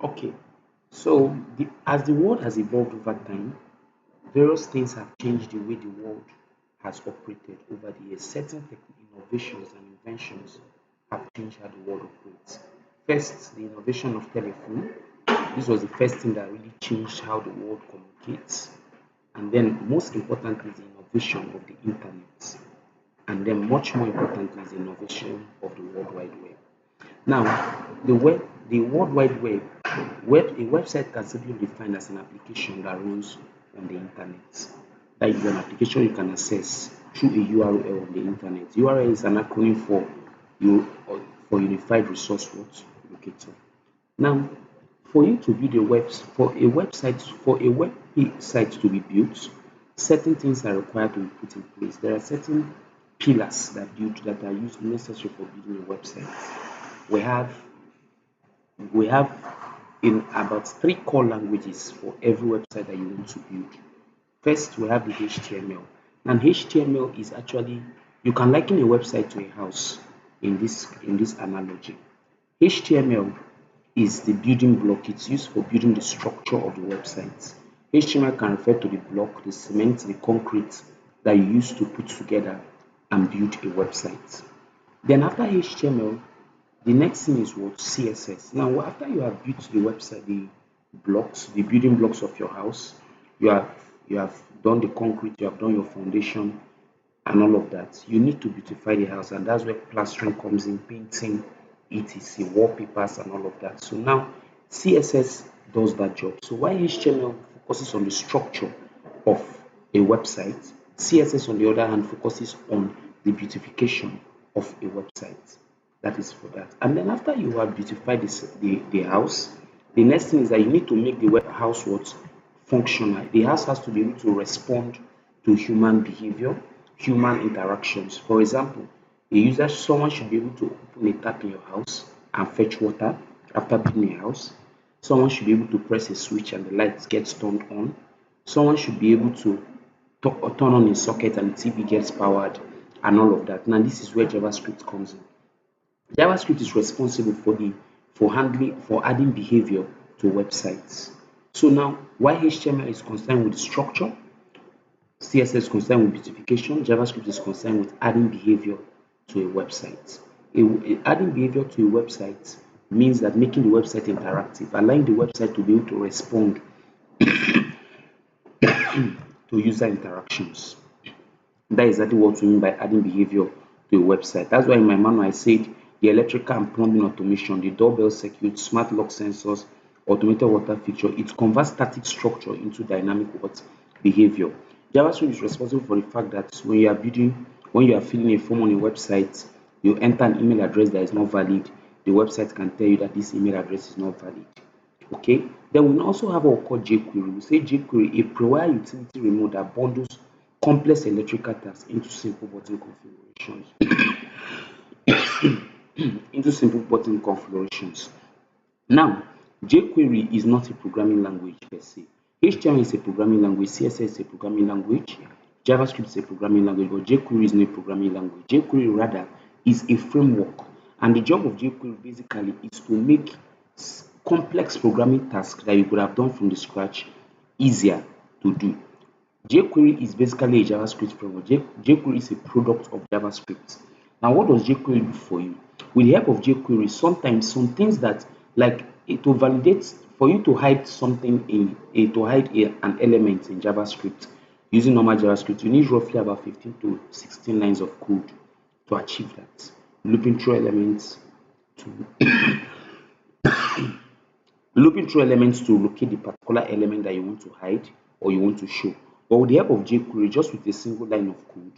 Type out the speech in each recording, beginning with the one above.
Okay, so as the world has evolved over time, various things have changed the way the world has operated over the years. Certain innovations and inventions have changed how the world operates. First, the innovation of telephone. This was the first thing that really changed how the world communicates. And then, most importantly, is the innovation of the internet. And then, much more importantly, is the innovation of the World Wide Web. Now, the World Wide a website can simply be defined as an application that runs on the internet. That is an application you can access through a URL on the internet. URL is an acronym you for Unified Resource Locator. Now, for you to build for a website to be built, certain things are required to be put in place. There are certain pillars that are used necessary for building a website. We have we have in about three core languages for every website that you want to build. First, we have the HTML. And HTML is actually, you can liken a website to a house in this analogy. HTML is the building block. It's used for building the structure of the website. HTML can refer to the block, the cement, the concrete that you use to put together and build a website. Then after HTML, the next thing is what? CSS. Now, after you have built the website, the building blocks of your house, you have done the concrete, you have done your foundation and all of that. You need to beautify the house, and that's where plastering comes in, painting, etc., wallpapers and all of that. So now CSS does that job. So while HTML focuses on the structure of a website, CSS on the other hand focuses on the beautification of a website. That is for that. And then after you have beautified the house, the next thing is that you need to make the house what? Functional. The house has to be able to respond to human behavior, human interactions. For example, someone should be able to open a tap in your house and fetch water after building a house. Someone should be able to press a switch and the light gets turned on. Someone should be able to turn on a socket and the TV gets powered and all of that. Now this is where JavaScript comes in. JavaScript is responsible for adding behavior to websites. So now, while HTML is concerned with structure, CSS is concerned with beautification, JavaScript is concerned with adding behavior to a website. Adding behavior to a website means that making the website interactive, allowing the website to be able to respond to user interactions. That is exactly what we mean by adding behavior to a website. That's why in my manual I said the electrical and plumbing automation, the doorbell circuit, smart lock sensors, automated water feature, it converts static structure into dynamic behavior. JavaScript is responsible for the fact that when you are filling a form on a website, you enter an email address that is not valid, the website can tell you that this email address is not valid. Okay, then we also have what we call jQuery. We say jQuery, a pre-wire utility remote that bundles complex electrical tasks into simple button configurations. Now, jQuery is not a programming language per se. HTML is a programming language, CSS is a programming language, JavaScript is a programming language, but jQuery is not a programming language. jQuery rather is a framework, and the job of jQuery basically is to make complex programming tasks that you could have done from the scratch easier to do. jQuery is basically a JavaScript framework. jQuery is a product of JavaScript. Now, what does jQuery do for you? With the help of jQuery, sometimes some things that like to validate for you to hide something an element in JavaScript using normal JavaScript, you need roughly about 15 to 16 lines of code to achieve that. Looping through elements to locate the particular element that you want to hide or you want to show. But with the help of jQuery, just with a single line of code,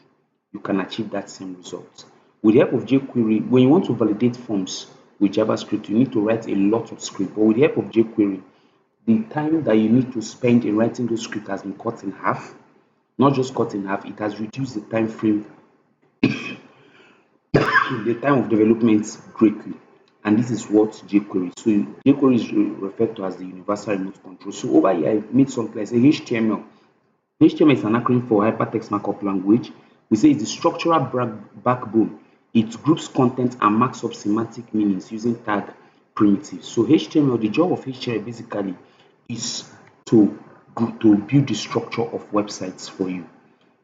you can achieve that same result. With the help of jQuery, when you want to validate forms with JavaScript, you need to write a lot of script. But with the help of jQuery, the time that you need to spend in writing those script has been cut in half. Not just cut in half, it has reduced the time frame, the time of development greatly. And this is what jQuery. So jQuery is referred to as the universal remote control. So over here, I made something like say HTML. HTML is an acronym for HyperText Markup Language. We say it's the structural backbone. It groups content and marks up semantic meanings using tag primitives. So HTML, the job of HTML basically is to build the structure of websites for you,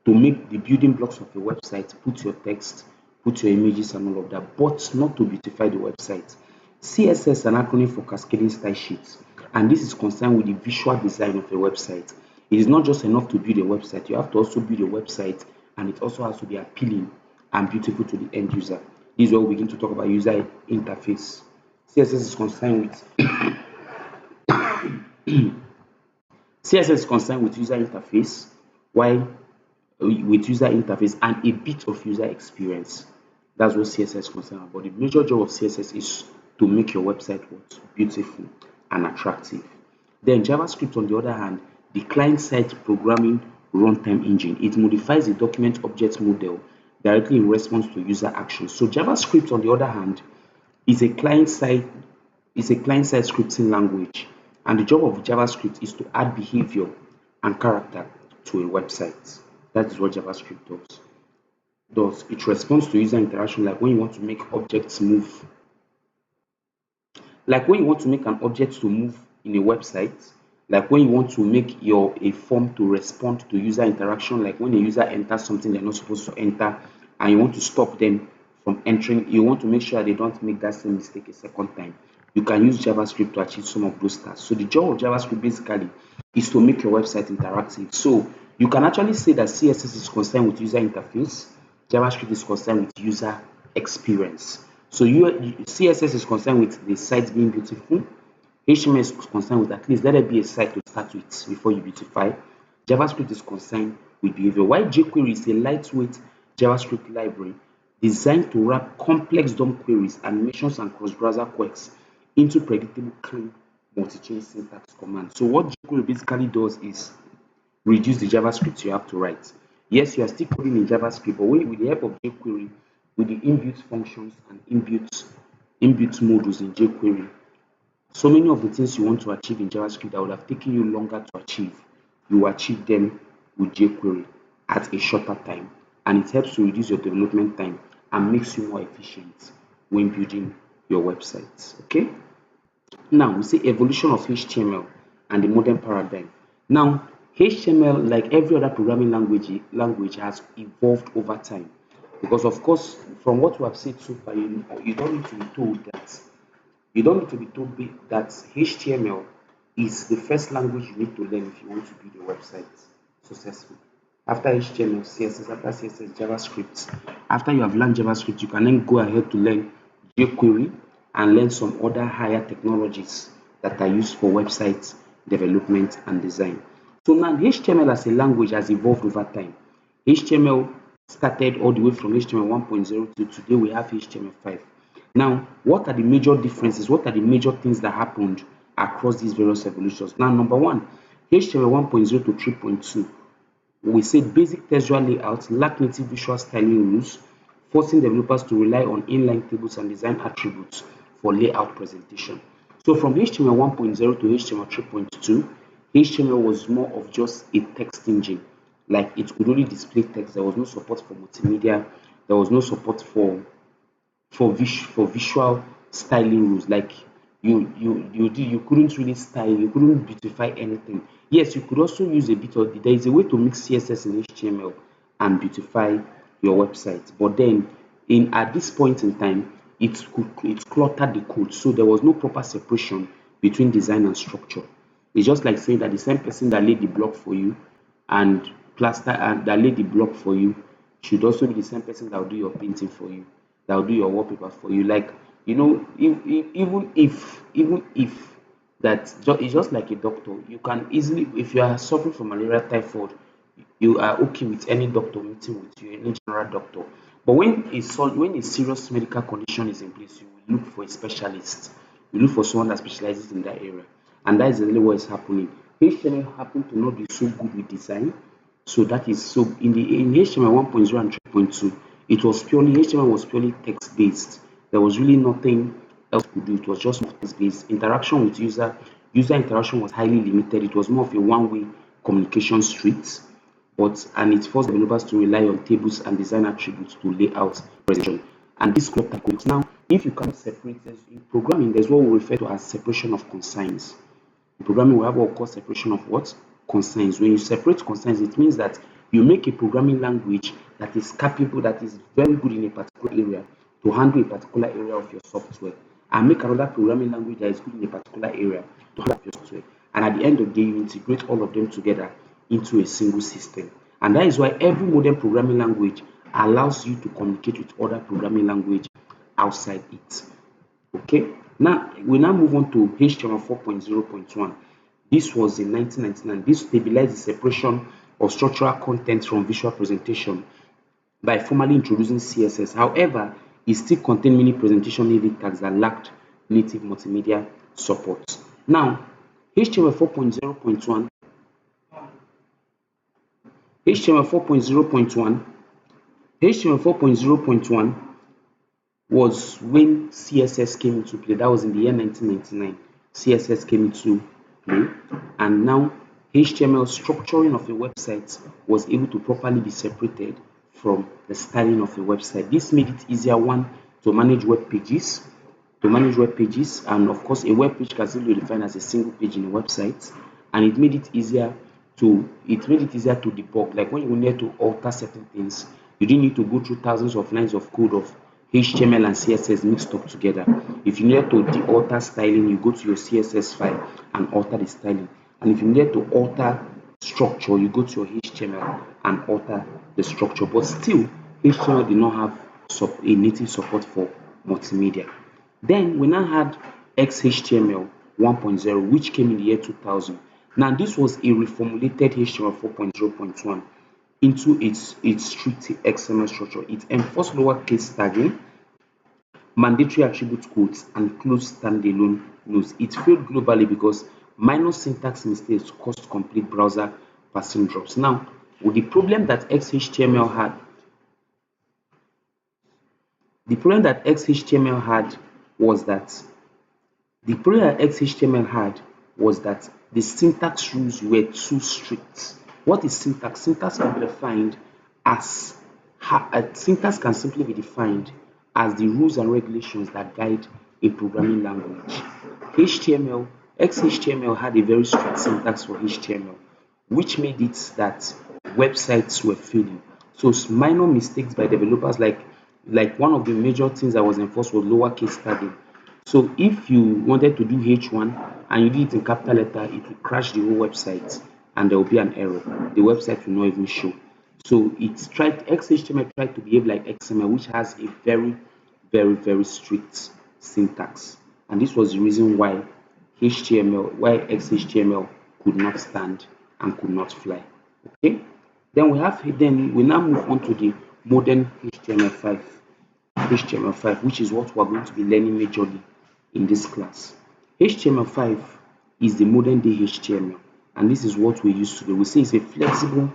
to make the building blocks of a website, put your text, put your images and all of that, but not to beautify the website. CSS is an acronym for Cascading Style Sheets, and this is concerned with the visual design of a website. It is not just enough to build a website, you have to also build a website, and it also has to be appealing and beautiful to the end user. This is where we begin to talk about user interface. CSS is concerned with CSS is concerned with user interface, while with user interface and a bit of user experience. That's what CSS is concerned about. The major job of CSS is to make your website beautiful and attractive. Then JavaScript, on the other hand, the client-side programming runtime engine. It modifies the document object model directly in response to user actions. So JavaScript, on the other hand, is a client-side scripting language, and the job of JavaScript is to add behavior and character to a website. That is what JavaScript does. It responds to user interaction, like when you want to make objects move, like when you want to make an object to move in a website, like when you want to make a form to respond to user interaction, like when a user enters something they're not supposed to enter and you want to stop them from entering, you want to make sure they don't make that same mistake a second time. You can use JavaScript to achieve some of those tasks. So the job of JavaScript basically is to make your website interactive. So you can actually say that CSS is concerned with user interface, JavaScript is concerned with user experience. So CSS is concerned with the site being beautiful. HTML is concerned with at least let there be a site to start with before you beautify. JavaScript is concerned with behavior. While jQuery is a lightweight JavaScript library designed to wrap complex DOM queries, animations, and cross-browser quirks into predictable, clean, multi-chain syntax commands. So what jQuery basically does is reduce the JavaScript you have to write. Yes, you are still coding in JavaScript, but with the help of jQuery, with the inbuilt functions and inbuilt modules in jQuery, so many of the things you want to achieve in JavaScript that would have taken you longer to achieve, you achieve them with jQuery at a shorter time, and it helps to reduce your development time and makes you more efficient when building your websites. Okay. Now we say evolution of HTML and the modern paradigm. Now HTML, like every other programming language has evolved over time, because of course from what we have said so far, you don't need to be told that HTML is the first language you need to learn if you want to build a website successfully. After HTML, CSS, after CSS, JavaScript. After you have learned JavaScript, you can then go ahead to learn jQuery and learn some other higher technologies that are used for website development and design. So now HTML as a language has evolved over time. HTML started all the way from HTML 1.0 to today we have HTML5. Now, what are the major differences? What are the major things that happened across these various evolutions? Now, number one, HTML 1.0 to 3.2, we said basic textual layouts lack native visual styling rules, forcing developers to rely on inline tables and design attributes for layout presentation. So from HTML 1.0 to HTML 3.2, HTML was more of just a text engine. Like it could only display text. There was no support for multimedia. There was no support for visual styling rules. Like you couldn't really style, you couldn't beautify anything. Yes, you could also use a bit of, there is a way to mix CSS in HTML and beautify your website, but then at this point in time it cluttered the code, so there was no proper separation between design and structure. It's just like saying that the same person that laid the block for you and that laid the block for you should also be the same person that will do your painting for you, that will do your wallpaper for you. Like, even if it's just like a doctor. You can easily, if you are suffering from malaria, typhoid, you are okay with any doctor meeting with you, any general doctor. But when a serious medical condition is in place, you will look for a specialist. You look for someone that specializes in that area, and that is really what is happening. HTML happened to not be so good with design, so that is so in HTML 1.0 and 3.2, HTML was purely text based. There was really nothing else to do. It was just text based. Interaction with user interaction was highly limited. It was more of a one-way communication street, and it forced developers to rely on tables and design attributes to lay out presentation. and this club type. Now, if you cannot separate this in programming, there's what we refer to as separation of consigns. In programming, we have what we call separation of what? Consigns. When you separate consigns, it means that you make a programming language that is capable, that is very good in a particular area to handle a particular area of your software, and make another programming language that is good in a particular area to handle your software. And at the end of the day, you integrate all of them together into a single system. And that is why every modern programming language allows you to communicate with other programming language outside it. Okay, now we now move on to HTML 4.0.1. This was in 1999. This stabilized the separation of structural content from visual presentation by formally introducing CSS. However, it still contained many presentation heavy tags that lacked native multimedia support. Now, HTML 4.0.1 HTML 4.0.1 HTML 4.0.1 was when CSS came into play. That was in the year 1999. CSS came into play, and now HTML structuring of a website was able to properly be separated from the styling of a website. This made it easier, one, to manage web pages, and of course, a web page can still be defined as a single page in a website, and it made it easier to debug. Like when you need to alter certain things, you didn't need to go through thousands of lines of code of HTML and CSS mixed up together. If you need to alter styling, you go to your CSS file and alter the styling. And if you need to alter structure, you go to your HTML and alter the structure. But still, HTML did not have a native support for multimedia. Then we now had XHTML 1.0, which came in the year 2000. Now, this was a reformulated HTML 4.0.1 into its strict XML structure. It enforced lowercase tagging, mandatory attribute codes, and closed standalone nodes. It failed globally because minor syntax mistakes caused complete browser passing drops. Now, with the problem that XHTML had, was that the syntax rules were too strict. What is syntax? Syntax can simply be defined as the rules and regulations that guide a programming language. XHTML had a very strict syntax for HTML, which made it that websites were failing. So minor mistakes by developers, like one of the major things that was enforced was lowercase tagging. So if you wanted to do H1 and you did it in capital letter, it will crash the whole website and there will be an error. The website will not even show. So XHTML tried to behave like XML, which has a very, very, very strict syntax. And this was the reason why XHTML could not stand and could not fly. Okay. Then we now move on to the modern HTML5, which is what we're going to be learning majorly in this class. HTML5 is the modern day HTML, and this is what we use today. We say it's a flexible,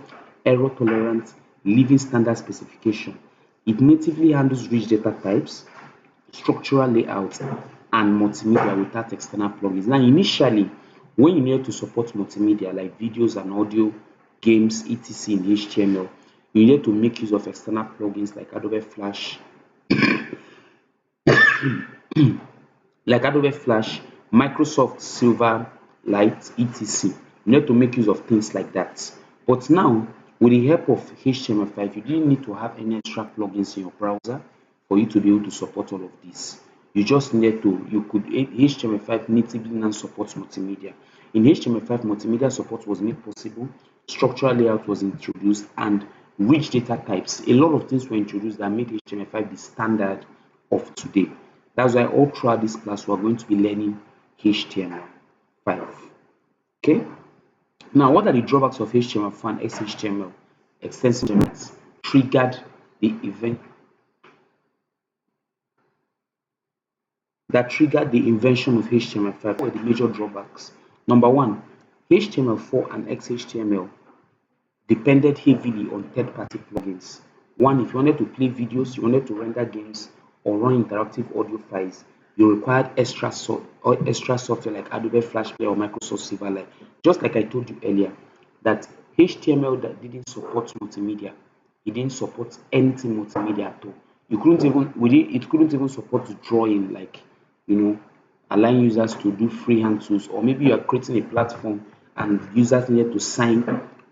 error-tolerant, living standard specification. It natively handles rich data types, structural layouts, and multimedia without external plugins. Now, initially, when you need to support multimedia like videos and audio, games, etc. in HTML, you need to make use of external plugins like Adobe Flash, Microsoft Silverlight, etc. You need to make use of things like that. But now, with the help of HTML5, you didn't need to have any extra plugins in your browser for you to be able to support all of this. You just need to, HTML5 natively now supports multimedia. In HTML5, multimedia support was made possible, structural layout was introduced, and rich data types. A lot of things were introduced that made HTML5 the standard of today. That's why all throughout this class, we're going to be learning HTML5. Okay? Now, what are the drawbacks of HTML5 and XHTML? Extensions triggered the event that triggered the invention of HTML5. What were the major drawbacks? Number one, HTML4 and XHTML depended heavily on third-party plugins. One, if you wanted to play videos, you wanted to render games, or run interactive audio files, you required extra software like Adobe Flash Player or Microsoft Silverlight. Just like I told you earlier, that HTML that didn't support multimedia, it didn't support anything multimedia at all. You couldn't even it couldn't even support drawing, like, you know, allowing users to do freehand tools, or maybe you are creating a platform and users needed to sign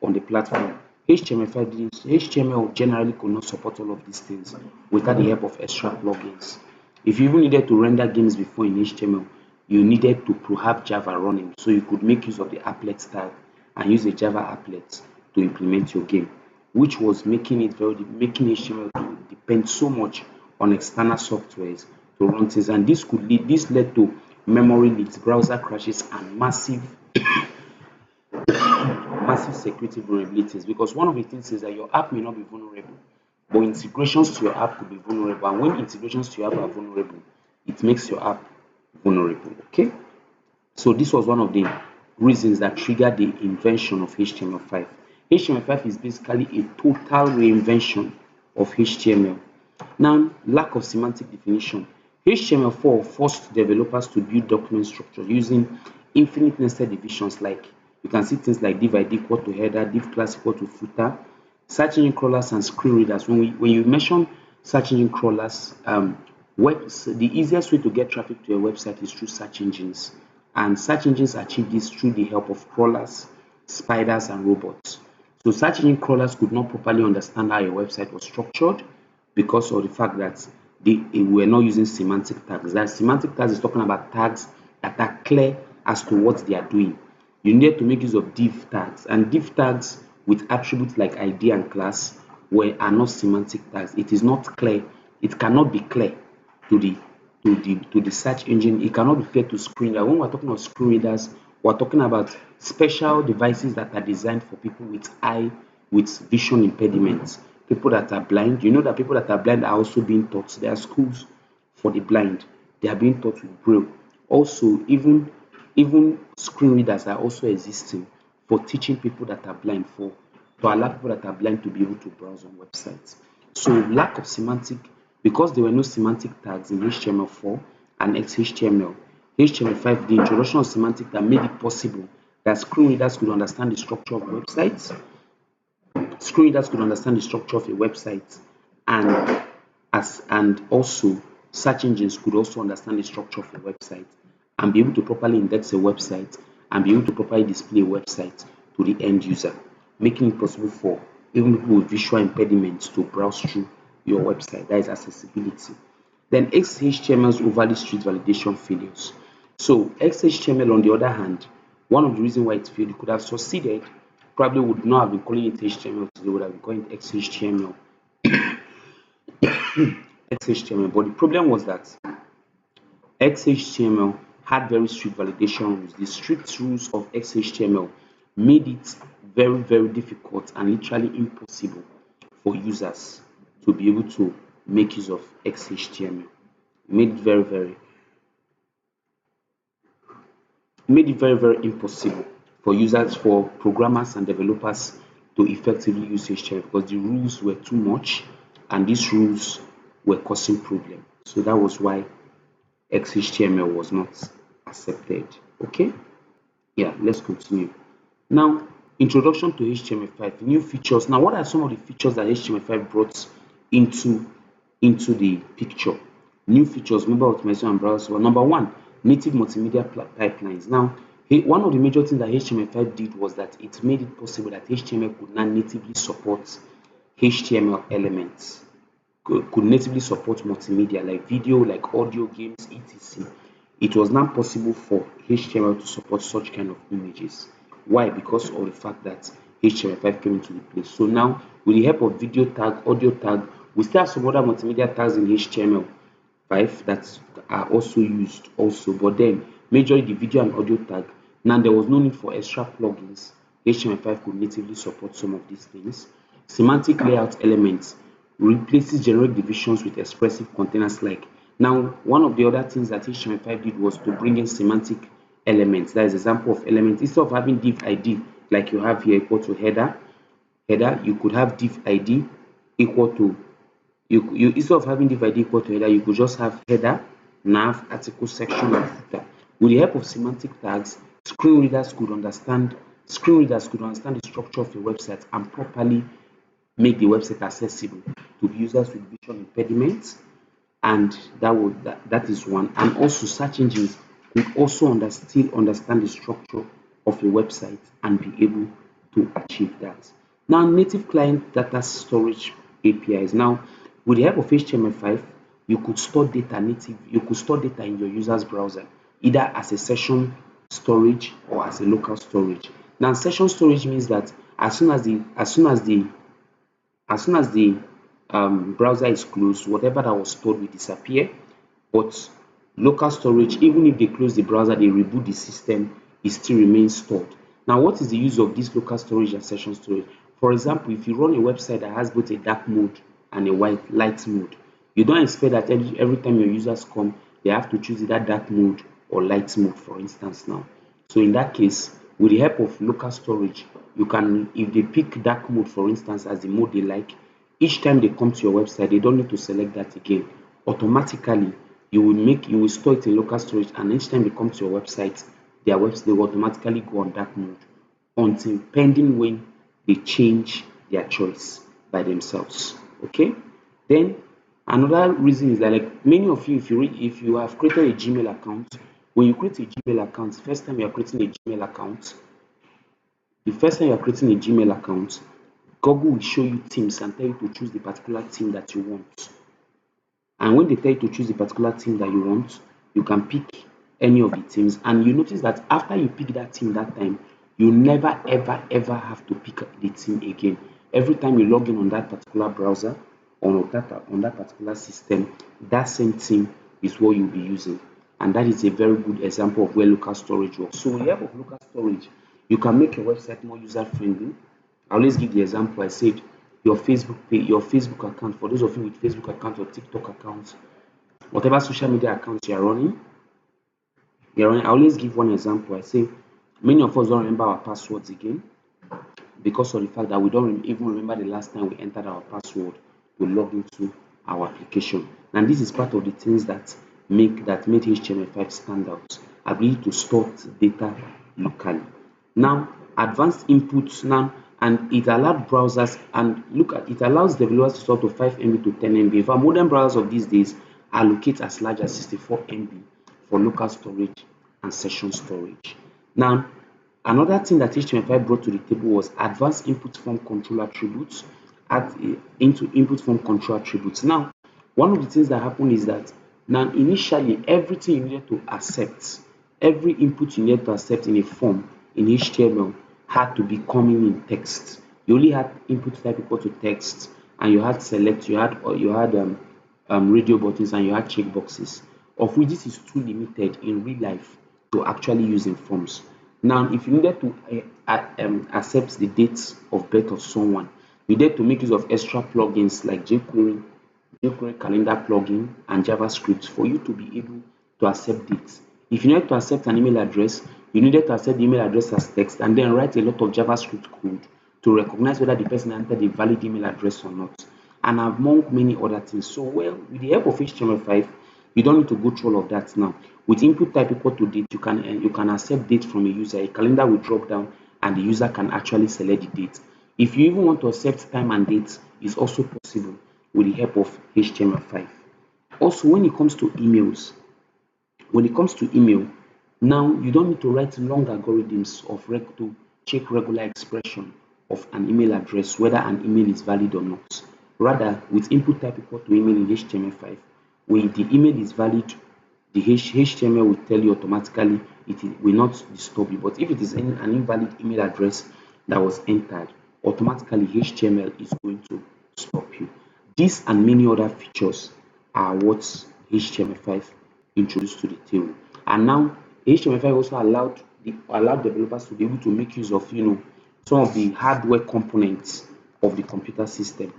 on the platform. HTML5 didn't. HTML generally could not support all of these things without the help of extra plugins. If you even needed to render games before in HTML, you needed to have Java running, so you could make use of the applet tag and use a Java applet to implement your game, which was making HTML to depend so much on external softwares to run things, and this led to memory leaks, browser crashes, and massive security vulnerabilities, because one of the things is that your app may not be vulnerable, but integrations to your app could be vulnerable. And when integrations to your app are vulnerable, it makes your app vulnerable. Okay, so this was one of the reasons that triggered the invention of HTML5. HTML5 is basically a total reinvention of HTML. Now, lack of semantic definition. HTML4 forced developers to build document structure using infinite nested divisions, like you can see things like div ID equal to header, div class equal to footer, search engine crawlers and screen readers. When you mention search engine crawlers, the easiest way to get traffic to a website is through search engines, and search engines achieve this through the help of crawlers, spiders, and robots. So search engine crawlers could not properly understand how a website was structured because of the fact that they were not using semantic tags. That semantic tags is talking about tags that are clear as to what they are doing. You need to make use of div tags, and div tags with attributes like ID and class are not semantic tags. It is not clear. It cannot be clear to the search engine. It cannot be clear to screen reader. When we're talking about screen readers, we're talking about special devices that are designed for people with vision impediments, people that are blind. You know that people that are blind are also being taught. There are schools for the blind. They are being taught with braille. Also, even screen readers are also existing for teaching people that are blind, to allow people that are blind to be able to browse on websites. So lack of semantic, because there were no semantic tags in HTML4 and XHTML, HTML5, the introduction of semantic that made it possible that screen readers could understand the structure of websites. Screen readers could understand the structure of a website, and also search engines could also understand the structure of a website and be able to properly index a website and be able to properly display a website to the end user, making it possible for even people with visual impediments to browse through your website. That is accessibility. Then XHTML's overly strict validation failures. So XHTML, on the other hand, one of the reasons why it failed, it could have succeeded, probably would not have been calling it HTML today, would have been calling it XHTML. XHTML. But the problem was that XHTML had very strict validation rules. The strict rules of XHTML made it very, very difficult and literally impossible for users to be able to make use of XHTML. Made it very, very impossible for users, for programmers and developers to effectively use HTML because the rules were too much and these rules were causing problems. So that was why XHTML was not accepted. Okay, yeah, let's continue. Now, introduction to HTML5, new features. Now, what are some of the features that HTML5 brought into the picture? New features, mobile automation and browser. Well, number one, native multimedia pipelines. Now, one of the major things that HTML5 did was that it made it possible that HTML could now natively support HTML elements, could natively support multimedia like video, like audio, games, etc. It was now possible for HTML to support such kind of images. Why? Because of the fact that HTML5 came into the place. So now, with the help of video tag, audio tag, we still have some other multimedia tags in HTML5 that are also used also, but then majorly the video and audio tag. Now there was no need for extra plugins. HTML5 could natively support some of these things. Semantic layout elements replaces generic divisions with expressive containers. Like now, one of the other things that HTML5 did was to bring in semantic elements. That is an example of elements. Instead of having div ID like you have here equal to header, you could have div ID equal to you instead of having div ID equal to header, you could just have header, nav, article, section, and footer. With the help of semantic tags, screen readers could understand the structure of a website and properly make the website accessible to users with visual impediments, and that is one. And also search engines could also still understand the structure of a website and be able to achieve that. Now, native client data storage APIs. Now, with the help of HTML5, you could store data in your user's browser, either as a session storage or as a local storage. Now, session storage means that as soon as the browser is closed, whatever that was stored will disappear. But local storage, even if they close the browser, they reboot the system, it still remains stored. Now, what is the use of this local storage and session storage? For example, if you run a website that has both a dark mode and a light mode, you don't expect that every time your users come, they have to choose either dark mode or light mode, for instance. Now, so in that case, with the help of local storage, you can, if they pick dark mode, for instance, as the mode they like, each time they come to your website, they don't need to select that again. Automatically, you will store it in local storage, and each time they come to your website, they will automatically go on dark mode until pending when they change their choice by themselves. Okay. Then another reason is that, like, many of you, if you have created a Gmail account, when you create a Gmail account, the first time you are creating a Gmail account, Google will show you themes and tell you to choose the particular theme that you want. And when they tell you to choose the particular theme that you want, you can pick any of the themes. And you notice that after you pick that theme that time, you never ever have to pick the theme again. Every time you log in on that particular browser or on that particular system, that same theme is what you'll be using. And that is a very good example of where local storage works. So with the help of local storage, you can make your website more user friendly. I always give the example. I said your Facebook page, your Facebook account, for those of you with Facebook account or TikTok accounts, whatever social media accounts I always give one example. I say many of us don't remember our passwords again because of the fact that we don't even remember the last time we entered our password to log into our application. And this is part of the things that made HTML5 stand out. Ability to store data locally. Now, advanced inputs now, and it allowed browsers, and it allows developers to store to 5 MB to 10 MB. In fact, modern browsers of these days allocate as large as 64 MB for local storage and session storage. Now, another thing that HTML5 brought to the table was advanced input form control attributes into input form control attributes. Now, one of the things that happened is that now initially everything you needed to accept, every input you needed to accept in a form in HTML had to be coming in text. You only had input type equal to text, and you had select, you had radio buttons, and you had checkboxes, of which this is too limited in real life to actually use in forms. Now, if you needed to accept the dates of birth of someone, you need to make use of extra plugins like jQuery calendar plugin and JavaScript for you to be able to accept dates. If you needed to accept an email address, you needed to accept the email address as text and then write a lot of JavaScript code to recognize whether the person entered a valid email address or not, and among many other things. So, well, with the help of HTML5, you don't need to go through all of that now. With input type equal to date, you can accept date from a user. A calendar will drop down and the user can actually select the date. If you even want to accept time and date, it's also possible with the help of HTML5. Also, when it comes to email, now you don't need to write long algorithms to check regular expression of an email address, whether an email is valid or not. Rather, with input type equal to email in HTML5, when the email is valid, the HTML will tell you automatically, will not disturb you. But if it is an invalid email address that was entered, automatically HTML is going to stop you. This and many other features are what HTML5 introduced to the table. And now HTML5 also allowed developers to be able to make use of some of the hardware components of the computer system.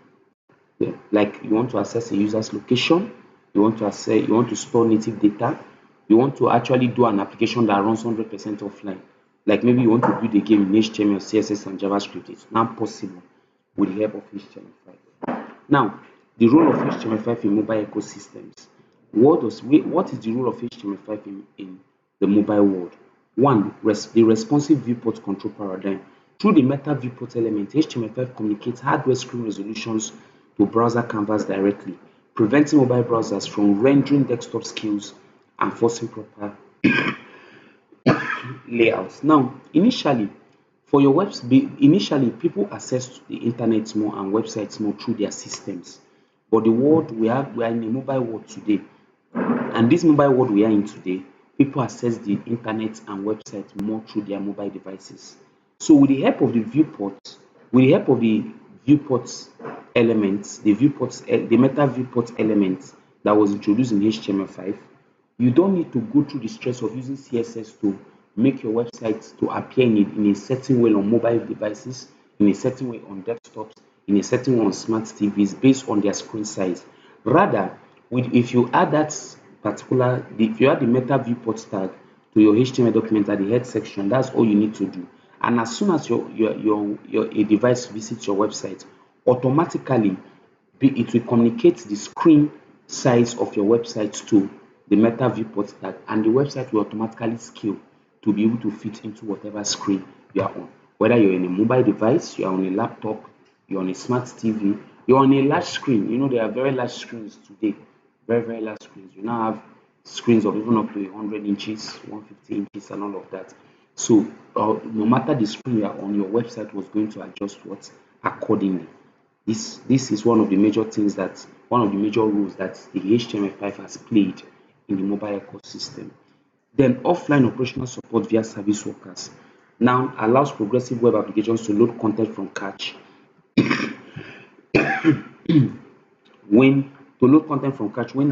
Yeah, like you want to access a user's location, you want to store native data, you want to actually do an application that runs 100% offline. Like maybe you want to build a game in HTML, CSS, and JavaScript. It's now possible with the help of HTML5. Now, the role of HTML5 in mobile ecosystems. What is the role of HTML5 in the mobile world? One, the responsive viewport control paradigm. Through the meta viewport element, HTML5 communicates hardware screen resolutions to browser canvas directly, preventing mobile browsers from rendering desktop skills and forcing proper layouts. Now, initially people access the internet more and websites more through their systems. But the world we are in a mobile world today, and this mobile world we are in today, people access the internet and websites more through their mobile devices. So with the help of the viewport, with the help of the viewport elements, the meta viewport elements that was introduced in HTML5, you don't need to go through the stress of using CSS to make your website to appear in a certain way on mobile devices, in a certain way on desktops, in a certain way on smart TVs based on their screen size. Rather, if you add if you add the meta viewport tag to your HTML document at the head section, that's all you need to do. And as soon as your a device visits your website, automatically it will communicate the screen size of your website to the meta viewport tag, and the website will automatically scale to be able to fit into whatever screen you are on. Whether you're in a mobile device, you're on a laptop, you're on a smart TV, you're on a large screen. You know, there are very large screens today, very large screens. You now have screens of even up to 100 inches, 150 inches, and all of that. So, no matter the screen you are on, your website was going to adjust what accordingly. This is one of the major things that one of the major roles that the HTML5 has played in the mobile ecosystem. Then offline operational support via service workers now allows progressive web applications to load content from cache when when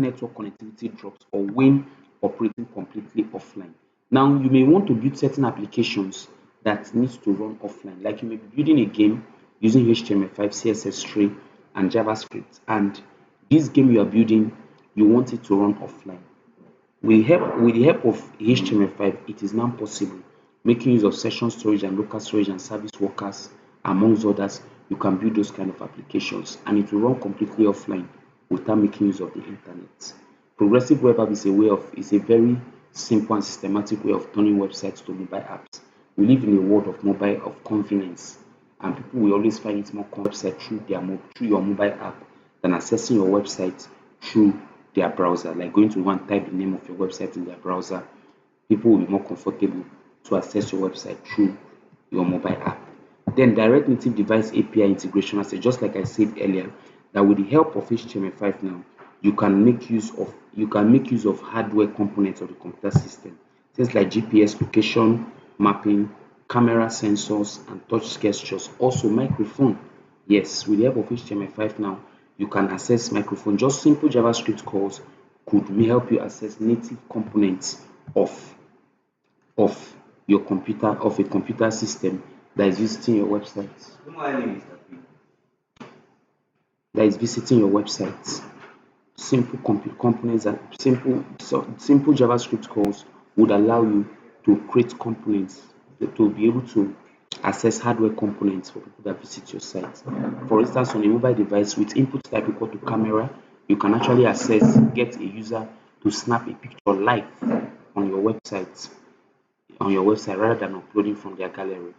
network connectivity drops or when operating completely offline. Now you may want to build certain applications that needs to run offline, like you may be building a game using HTML5, CSS3, and JavaScript, and this game you are building, you want it to run offline. With the help of HTML5, it is now possible. Making use of session storage and local storage and service workers, amongst others, you can build those kind of applications and it will run completely offline without making use of the internet. Progressive web app is a very simple and systematic way of turning websites to mobile apps. We live in a world of convenience, and people will always find it more website through your mobile app than accessing your website through their browser, like going to one type the name of your website in their browser. People will be more comfortable to access your website through your mobile app. Then direct native device API integration, as just like I said earlier, that with the help of HTML5 now, you can make use of hardware components of the computer system, things like GPS location mapping, camera sensors, and touch gestures. Also microphone. Yes, with the help of HTML5 now, you can access microphone. Just simple JavaScript calls could help you access native components of of a computer system that is visiting your website. That is visiting your website. Simple components and simple JavaScript calls would allow you to create components to be able to access hardware components for people that visit your site. For instance, on a mobile device with input type equal to camera, you can actually get a user to snap a picture live on your website rather than uploading from their gallery.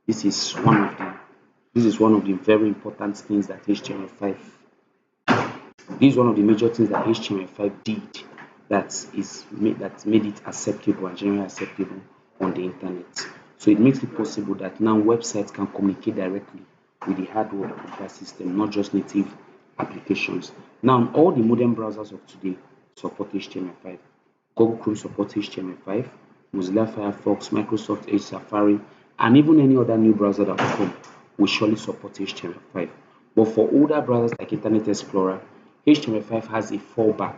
This is one of the very important things that HTML5 this is one of the major things that HTML5 did that made it acceptable and generally acceptable on the internet. So it makes it possible that now websites can communicate directly with the hardware of the computer system, not just native applications. Now all the modern browsers of today support HTML5. Google Chrome supports HTML5, Mozilla Firefox, Microsoft Edge, Safari, and even any other new browser that will come will surely support HTML5. But for older browsers like Internet Explorer, HTML5 has a fallback,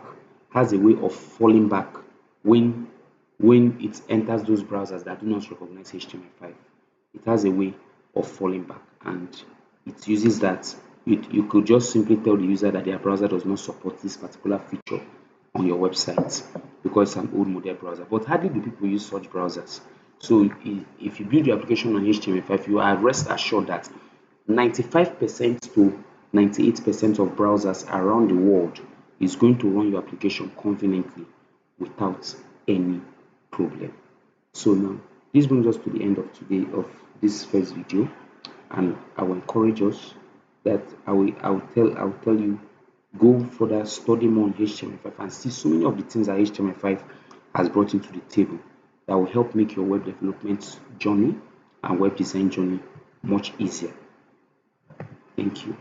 has a way of falling back when it enters those browsers that do not recognize HTML5. It has a way of falling back, and it uses that. You could just simply tell the user that their browser does not support this particular feature on your website because it's an old model browser. But hardly do people use such browsers. So if you build your application on HTML5, you are rest assured that 95% to 98% of browsers around the world is going to run your application conveniently without any problem. So now this brings us to the end of this first video, and I will encourage us that I'll tell you, go further, study more on HTML5 and see so many of the things that HTML5 has brought into the table that will help make your web development journey and web design journey much easier. Thank you.